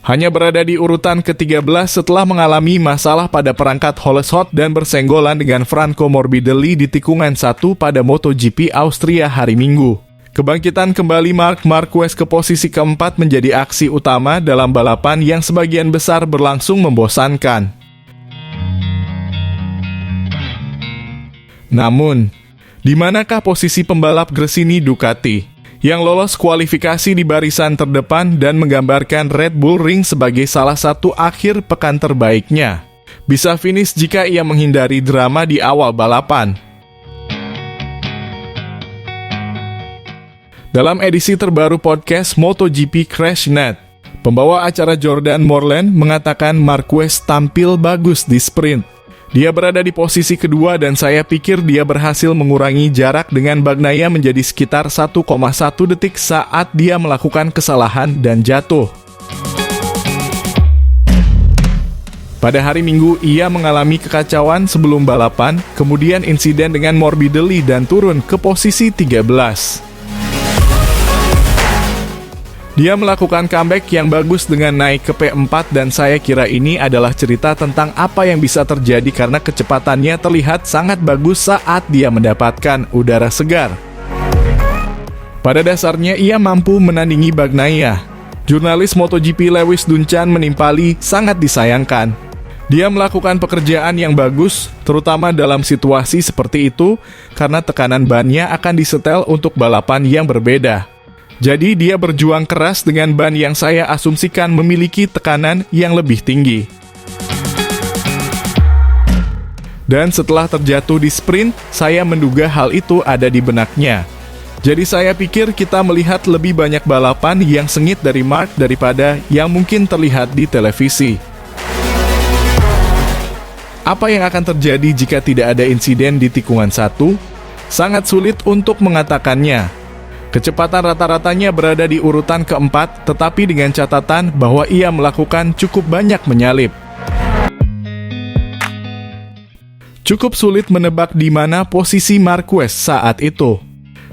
Hanya berada di urutan ke-13 setelah mengalami masalah pada perangkat Holeshot dan bersenggolan dengan Franco Morbidelli di tikungan 1 pada MotoGP Austria hari Minggu. Kebangkitan kembali Marc Marquez ke posisi keempat menjadi aksi utama dalam balapan yang sebagian besar berlangsung membosankan. Namun, di manakah posisi pembalap Gresini Ducati, yang lolos kualifikasi di barisan terdepan dan menggambarkan Red Bull Ring sebagai salah satu akhir pekan terbaiknya? Bisa finish jika ia menghindari drama di awal balapan. Dalam edisi terbaru podcast MotoGP Crash Net, pembawa acara Jordan Morland mengatakan Marquez tampil bagus di sprint. Dia berada di posisi kedua dan saya pikir dia berhasil mengurangi jarak dengan Bagnaia menjadi sekitar 1,1 detik saat dia melakukan kesalahan dan jatuh. Pada hari Minggu, ia mengalami kekacauan sebelum balapan, kemudian insiden dengan Morbidelli dan turun ke posisi 13. Dia melakukan comeback yang bagus dengan naik ke P4 dan saya kira ini adalah cerita tentang apa yang bisa terjadi karena kecepatannya terlihat sangat bagus saat dia mendapatkan udara segar. Pada dasarnya ia mampu menandingi Bagnaia. Jurnalis MotoGP Lewis Duncan menimpali sangat disayangkan. Dia melakukan pekerjaan yang bagus, terutama dalam situasi seperti itu, karena tekanan bannya akan disetel untuk balapan yang berbeda. Jadi dia berjuang keras dengan ban yang saya asumsikan memiliki tekanan yang lebih tinggi. Dan setelah terjatuh di sprint, saya menduga hal itu ada di benaknya. Jadi saya pikir kita melihat lebih banyak balapan yang sengit dari Marc daripada yang mungkin terlihat di televisi. Apa yang akan terjadi jika tidak ada insiden di tikungan 1? Sangat sulit untuk mengatakannya. Kecepatan rata-ratanya berada di urutan keempat, tetapi dengan catatan bahwa ia melakukan cukup banyak menyalip. Cukup sulit menebak di mana posisi Marquez saat itu.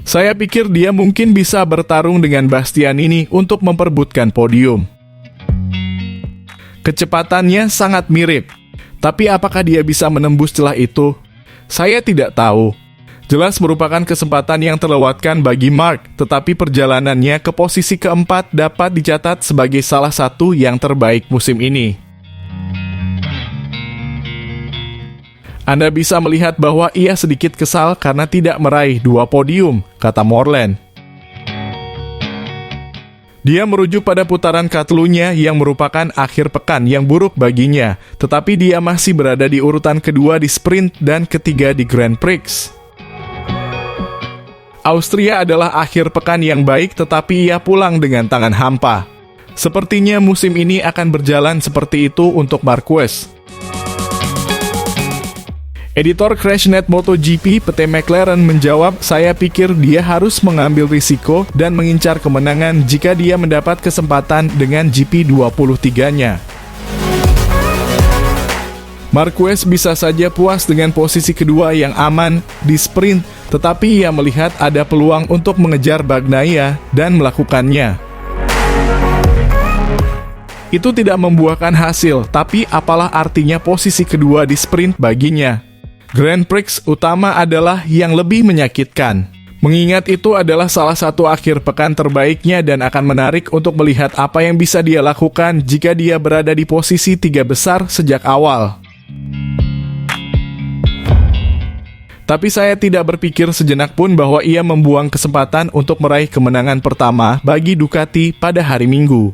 Saya pikir dia mungkin bisa bertarung dengan Bastianini untuk memperebutkan podium. Kecepatannya sangat mirip, tapi apakah dia bisa menembus celah itu? Saya tidak tahu. Jelas merupakan kesempatan yang terlewatkan bagi Marc, tetapi perjalanannya ke posisi keempat dapat dicatat sebagai salah satu yang terbaik musim ini. Anda bisa melihat bahwa ia sedikit kesal karena tidak meraih 2 podium, kata Morland. Dia merujuk pada putaran Catalunya yang merupakan akhir pekan yang buruk baginya, tetapi dia masih berada di urutan kedua di sprint dan ketiga di Grand Prix. Austria adalah akhir pekan yang baik, tetapi ia pulang dengan tangan hampa. Sepertinya musim ini akan berjalan seperti itu untuk Marquez. Editor CrashNet MotoGP, PT McLaren menjawab, saya pikir dia harus mengambil risiko dan mengincar kemenangan jika dia mendapat kesempatan dengan GP23-nya. Marquez bisa saja puas dengan posisi kedua yang aman di sprint, tetapi ia melihat ada peluang untuk mengejar Bagnaia dan melakukannya. Itu tidak membuahkan hasil, tapi apalah artinya posisi kedua di sprint baginya? Grand Prix utama adalah yang lebih menyakitkan. Mengingat itu adalah salah satu akhir pekan terbaiknya dan akan menarik untuk melihat apa yang bisa dia lakukan jika dia berada di posisi 3 besar sejak awal. Tapi saya tidak berpikir sejenak pun bahwa ia membuang kesempatan untuk meraih kemenangan pertama bagi Ducati pada hari Minggu.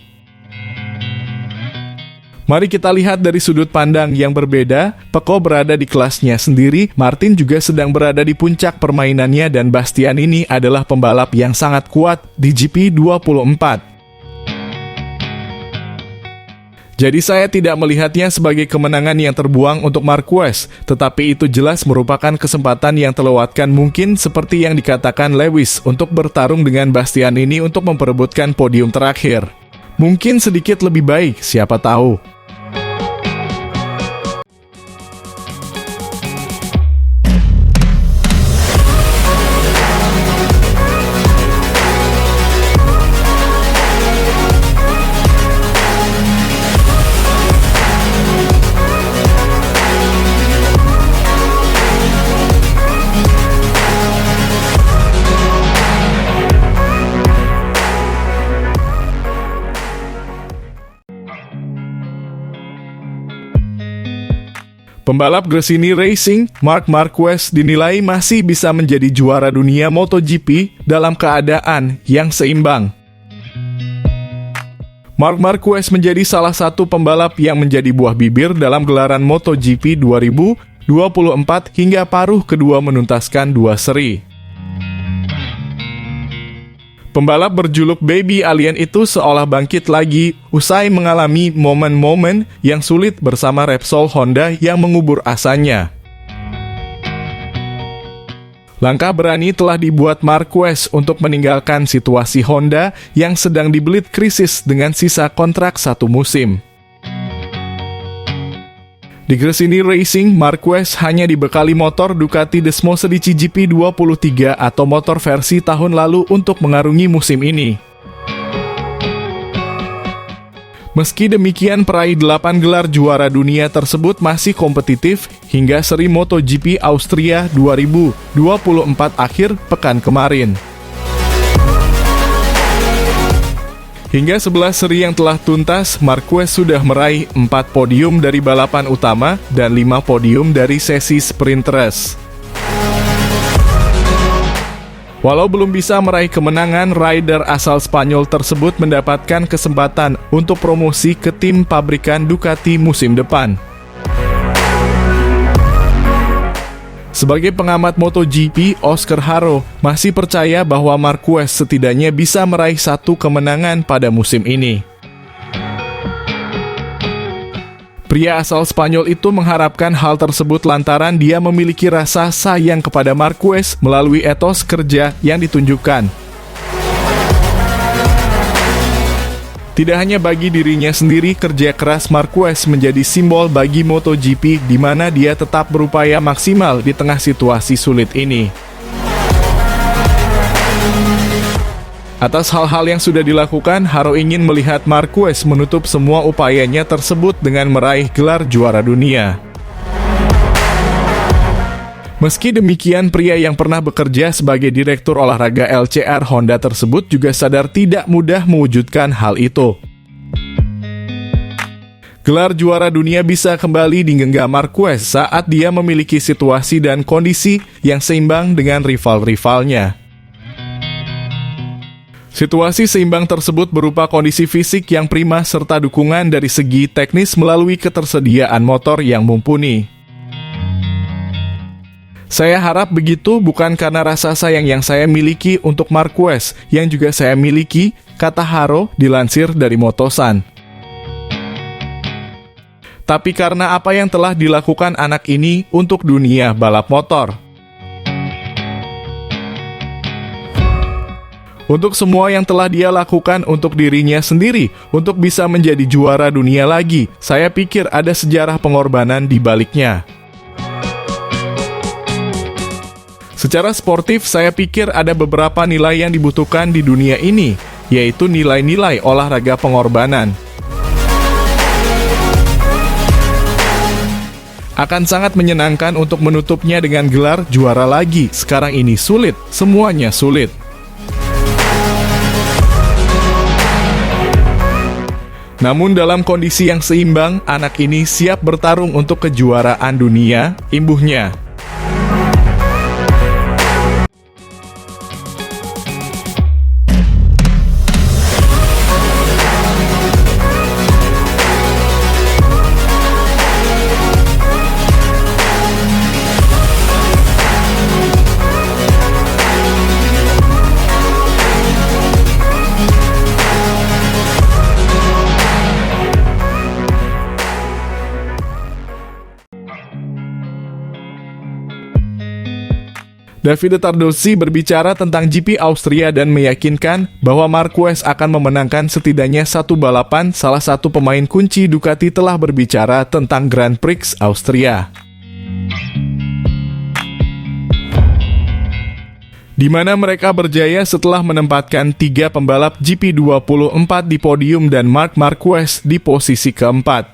Mari kita lihat dari sudut pandang yang berbeda. Pecco berada di kelasnya sendiri, Martin juga sedang berada di puncak permainannya dan Bastianini adalah pembalap yang sangat kuat di GP24. Jadi saya tidak melihatnya sebagai kemenangan yang terbuang untuk Marquez, tetapi itu jelas merupakan kesempatan yang terlewatkan mungkin seperti yang dikatakan Lewis untuk bertarung dengan Bastianini untuk memperebutkan podium terakhir. Mungkin sedikit lebih baik, siapa tahu. Pembalap Gresini Racing, Marc Marquez dinilai masih bisa menjadi juara dunia MotoGP dalam keadaan yang seimbang. Marc Marquez menjadi salah satu pembalap yang menjadi buah bibir dalam gelaran MotoGP 2024 hingga paruh kedua menuntaskan 2 seri. Pembalap berjuluk Baby Alien itu seolah bangkit lagi usai mengalami momen-momen yang sulit bersama Repsol Honda yang mengubur asanya. Langkah berani telah dibuat Marquez untuk meninggalkan situasi Honda yang sedang dibelit krisis dengan sisa kontrak 1 musim. Di Gresini Racing, Marquez hanya dibekali motor Ducati Desmo Sedici GP23 atau motor versi tahun lalu untuk mengarungi musim ini. Meski demikian, peraih 8 gelar juara dunia tersebut masih kompetitif hingga seri MotoGP Austria 2024 akhir pekan kemarin. Hingga 11 seri yang telah tuntas, Marquez sudah meraih 4 podium dari balapan utama dan 5 podium dari sesi sprint race. Walau belum bisa meraih kemenangan, rider asal Spanyol tersebut mendapatkan kesempatan untuk promosi ke tim pabrikan Ducati musim depan. Sebagai pengamat MotoGP, Oscar Haro masih percaya bahwa Marquez setidaknya bisa meraih 1 kemenangan pada musim ini. Pria asal Spanyol itu mengharapkan hal tersebut lantaran dia memiliki rasa sayang kepada Marquez melalui etos kerja yang ditunjukkan. Tidak hanya bagi dirinya sendiri, kerja keras Marquez menjadi simbol bagi MotoGP di mana dia tetap berupaya maksimal di tengah situasi sulit ini. Atas hal-hal yang sudah dilakukan, Haro ingin melihat Marquez menutup semua upayanya tersebut dengan meraih gelar juara dunia. Meski demikian, pria yang pernah bekerja sebagai direktur olahraga LCR Honda tersebut juga sadar tidak mudah mewujudkan hal itu. Gelar juara dunia bisa kembali digenggam Marquez saat dia memiliki situasi dan kondisi yang seimbang dengan rival-rivalnya. Situasi seimbang tersebut berupa kondisi fisik yang prima serta dukungan dari segi teknis melalui ketersediaan motor yang mumpuni. Saya harap begitu bukan karena rasa sayang yang saya miliki untuk Marquez, yang juga saya miliki, kata Haro dilansir dari Motosan. Tapi karena apa yang telah dilakukan anak ini untuk dunia balap motor. Untuk semua yang telah dia lakukan untuk dirinya sendiri, untuk bisa menjadi juara dunia lagi, saya pikir ada sejarah pengorbanan di baliknya. Secara sportif, saya pikir ada beberapa nilai yang dibutuhkan di dunia ini, yaitu nilai-nilai olahraga pengorbanan. Akan sangat menyenangkan untuk menutupnya dengan gelar juara lagi. Sekarang ini sulit, semuanya sulit. Namun dalam kondisi yang seimbang, anak ini siap bertarung untuk kejuaraan dunia, imbuhnya. Davide Tardozzi berbicara tentang GP Austria dan meyakinkan bahwa Marquez akan memenangkan setidaknya 1 balapan. Salah satu pemain kunci Ducati telah berbicara tentang Grand Prix Austria, di mana mereka berjaya setelah menempatkan 3 pembalap GP24 di podium dan Marc Marquez di posisi keempat.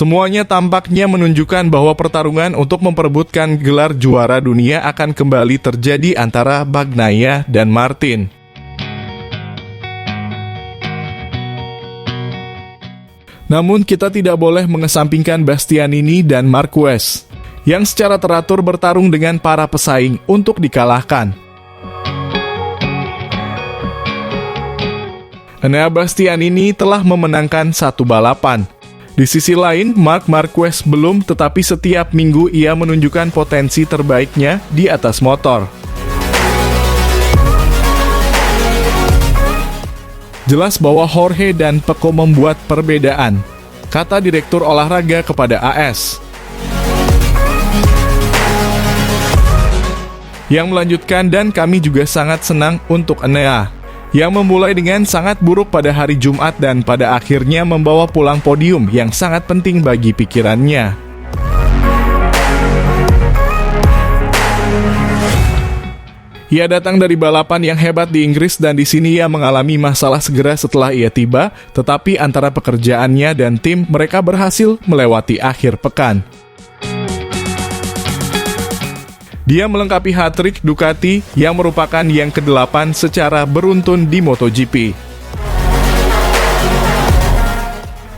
Semuanya tampaknya menunjukkan bahwa pertarungan untuk memperebutkan gelar juara dunia akan kembali terjadi antara Bagnaia dan Martin. Namun kita tidak boleh mengesampingkan Bastianini dan Marquez, yang secara teratur bertarung dengan para pesaing untuk dikalahkan. Enea Bastianini telah memenangkan 1 balapan. Di sisi lain, Marc Marquez belum, tetapi setiap minggu ia menunjukkan potensi terbaiknya di atas motor. Jelas bahwa Jorge dan Pecco membuat perbedaan, kata Direktur Olahraga kepada AS. Yang melanjutkan, dan kami juga sangat senang untuk Enea, yang memulai dengan sangat buruk pada hari Jumat dan pada akhirnya membawa pulang podium yang sangat penting bagi pikirannya. Ia datang dari balapan yang hebat di Inggris dan di sini ia mengalami masalah segera setelah ia tiba, tetapi antara pekerjaannya dan tim mereka berhasil melewati akhir pekan. Dia melengkapi hat-trick Ducati yang merupakan yang ke-8 secara beruntun di MotoGP.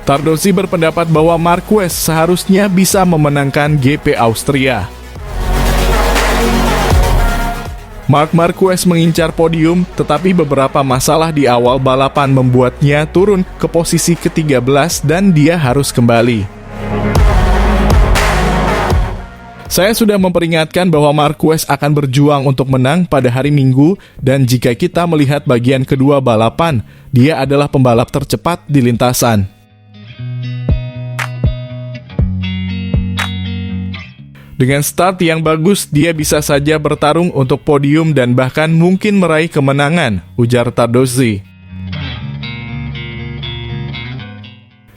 Tardozzi berpendapat bahwa Marquez seharusnya bisa memenangkan GP Austria. Marc Marquez mengincar podium, tetapi beberapa masalah di awal balapan membuatnya turun ke posisi ke-13 dan dia harus kembali. Saya sudah memperingatkan bahwa Marquez akan berjuang untuk menang pada hari Minggu, dan jika kita melihat bagian kedua balapan, dia adalah pembalap tercepat di lintasan. Dengan start yang bagus, dia bisa saja bertarung untuk podium dan bahkan mungkin meraih kemenangan, ujar Tardozzi.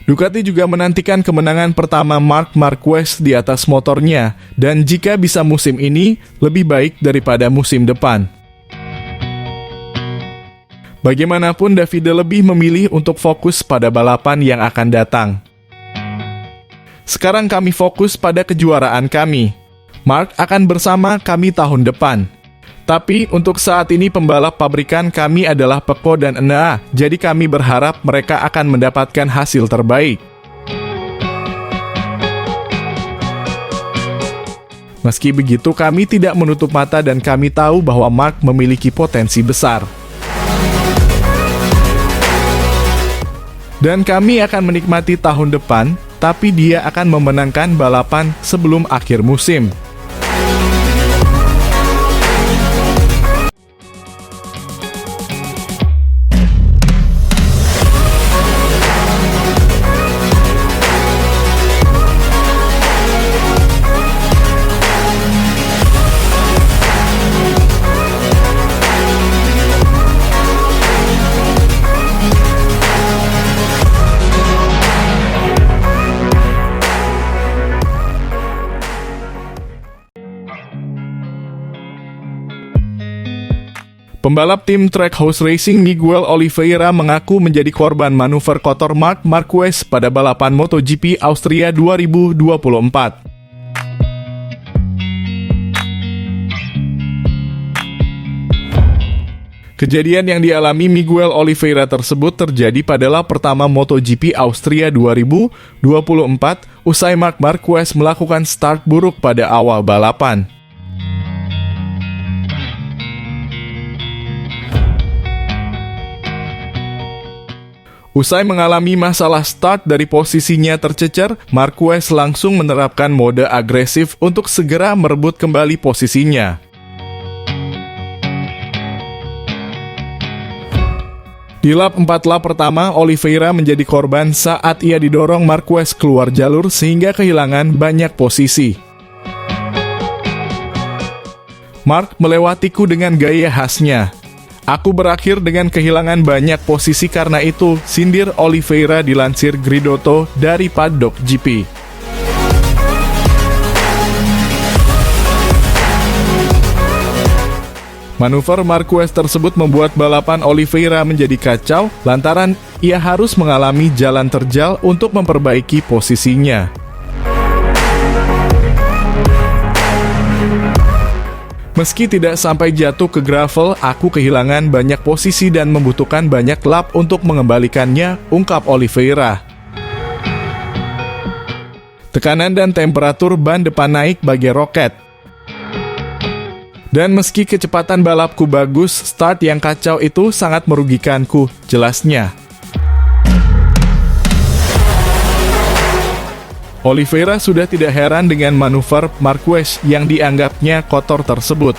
Ducati juga menantikan kemenangan pertama Marc Marquez di atas motornya, dan jika bisa musim ini, lebih baik daripada musim depan. Bagaimanapun, Davide lebih memilih untuk fokus pada balapan yang akan datang. Sekarang kami fokus pada kejuaraan kami. Marc akan bersama kami tahun depan. Tapi untuk saat ini pembalap pabrikan kami adalah Pecco dan Enea, jadi kami berharap mereka akan mendapatkan hasil terbaik. Meski begitu, kami tidak menutup mata dan kami tahu bahwa Marc memiliki potensi besar. Dan kami akan menikmati tahun depan, tapi dia akan memenangkan balapan sebelum akhir musim. Pembalap tim Trackhouse Racing Miguel Oliveira mengaku menjadi korban manuver kotor Marc Marquez pada balapan MotoGP Austria 2024. Kejadian yang dialami Miguel Oliveira tersebut terjadi pada lap pertama MotoGP Austria 2024 usai Marc Marquez melakukan start buruk pada awal balapan. Usai mengalami masalah start dari posisinya tercecer, Marquez langsung menerapkan mode agresif untuk segera merebut kembali posisinya. Di lap 4 lap pertama, Oliveira menjadi korban saat ia didorong Marquez keluar jalur sehingga kehilangan banyak posisi. Marc melewatiku dengan gaya khasnya. Aku berakhir dengan kehilangan banyak posisi karena itu, sindir Oliveira dilansir Gridotto dari Paddock GP. Manuver Marquez tersebut membuat balapan Oliveira menjadi kacau lantaran ia harus mengalami jalan terjal untuk memperbaiki posisinya. Meski tidak sampai jatuh ke gravel, aku kehilangan banyak posisi dan membutuhkan banyak lap untuk mengembalikannya, ungkap Oliveira. Tekanan dan temperatur ban depan naik bagai roket. Dan meski kecepatan balapku bagus, start yang kacau itu sangat merugikanku, jelasnya. Oliveira sudah tidak heran dengan manuver Marquez yang dianggapnya kotor tersebut.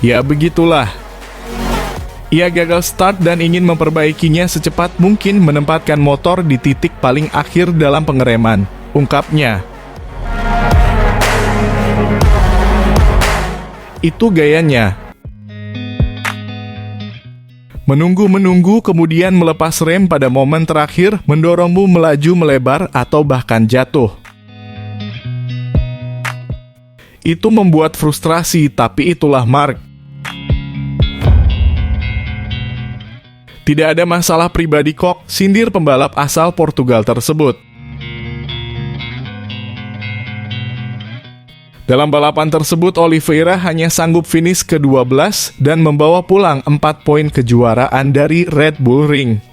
Ya begitulah. Ia gagal start dan ingin memperbaikinya secepat mungkin menempatkan motor di titik paling akhir dalam pengereman, ungkapnya. Itu gayanya. Menunggu-menunggu kemudian melepas rem pada momen terakhir mendorongmu melaju melebar atau bahkan jatuh. Itu membuat frustrasi, tapi itulah Mark. Tidak ada masalah pribadi kok, sindir pembalap asal Portugal tersebut. Dalam balapan tersebut, Oliveira hanya sanggup finish ke-12 dan membawa pulang 4 poin kejuaraan dari Red Bull Ring.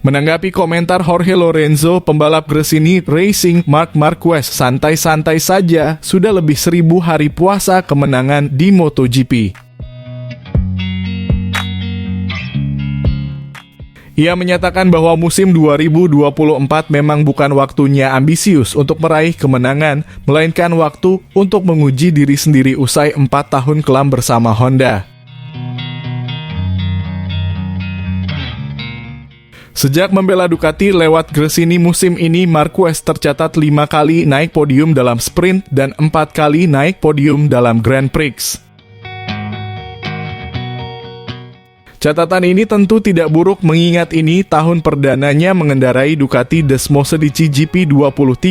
Menanggapi komentar Jorge Lorenzo, pembalap Gresini Racing Marc Marquez santai-santai saja, sudah lebih 1000 hari puasa kemenangan di MotoGP. Ia menyatakan bahwa musim 2024 memang bukan waktunya ambisius untuk meraih kemenangan, melainkan waktu untuk menguji diri sendiri usai 4 tahun kelam bersama Honda. Sejak membela Ducati lewat Gresini musim ini, Marquez tercatat 5 kali naik podium dalam sprint dan 4 kali naik podium dalam Grand Prix. Catatan ini tentu tidak buruk mengingat ini tahun perdananya mengendarai Ducati Desmosedici GP23,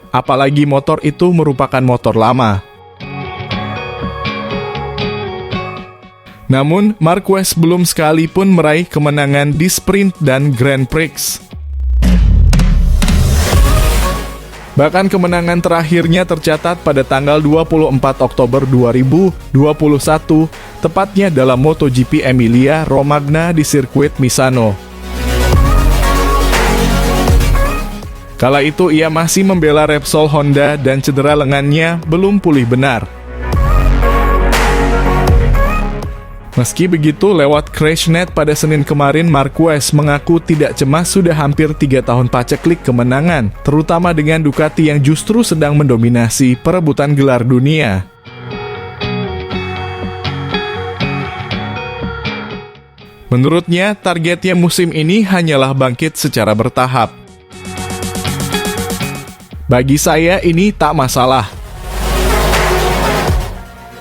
apalagi motor itu merupakan motor lama. Namun, Marquez belum sekalipun meraih kemenangan di sprint dan Grand Prix. Bahkan kemenangan terakhirnya tercatat pada tanggal 24 Oktober 2021, tepatnya dalam MotoGP Emilia Romagna di sirkuit Misano. Kala itu ia masih membela Repsol Honda dan cedera lengannya belum pulih benar. Meski begitu, lewat Crashnet pada Senin kemarin, Marquez mengaku tidak cemas sudah hampir 3 tahun paceklik kemenangan, terutama dengan Ducati yang justru sedang mendominasi perebutan gelar dunia. Menurutnya, targetnya musim ini hanyalah bangkit secara bertahap. Bagi saya ini tak masalah.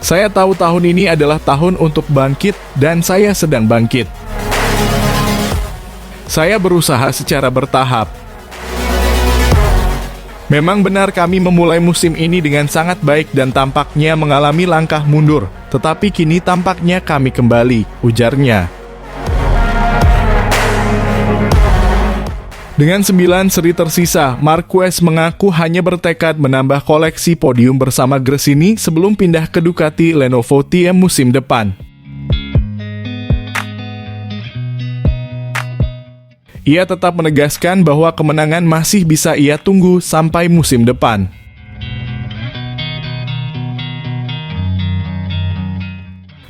Saya tahu tahun ini adalah tahun untuk bangkit dan saya sedang bangkit. Saya berusaha secara bertahap. Memang benar kami memulai musim ini dengan sangat baik dan tampaknya mengalami langkah mundur, tetapi kini tampaknya kami kembali, ujarnya. Dengan 9 seri tersisa, Marquez mengaku hanya bertekad menambah koleksi podium bersama Gresini sebelum pindah ke Ducati Lenovo TM musim depan. Ia tetap menegaskan bahwa kemenangan masih bisa ia tunggu sampai musim depan.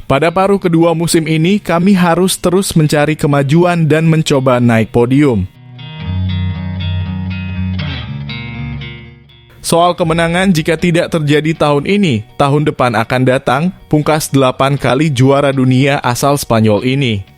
Pada paruh kedua musim ini, kami harus terus mencari kemajuan dan mencoba naik podium. Soal kemenangan, jika tidak terjadi tahun ini, tahun depan akan datang, pungkas 8 kali juara dunia asal Spanyol ini.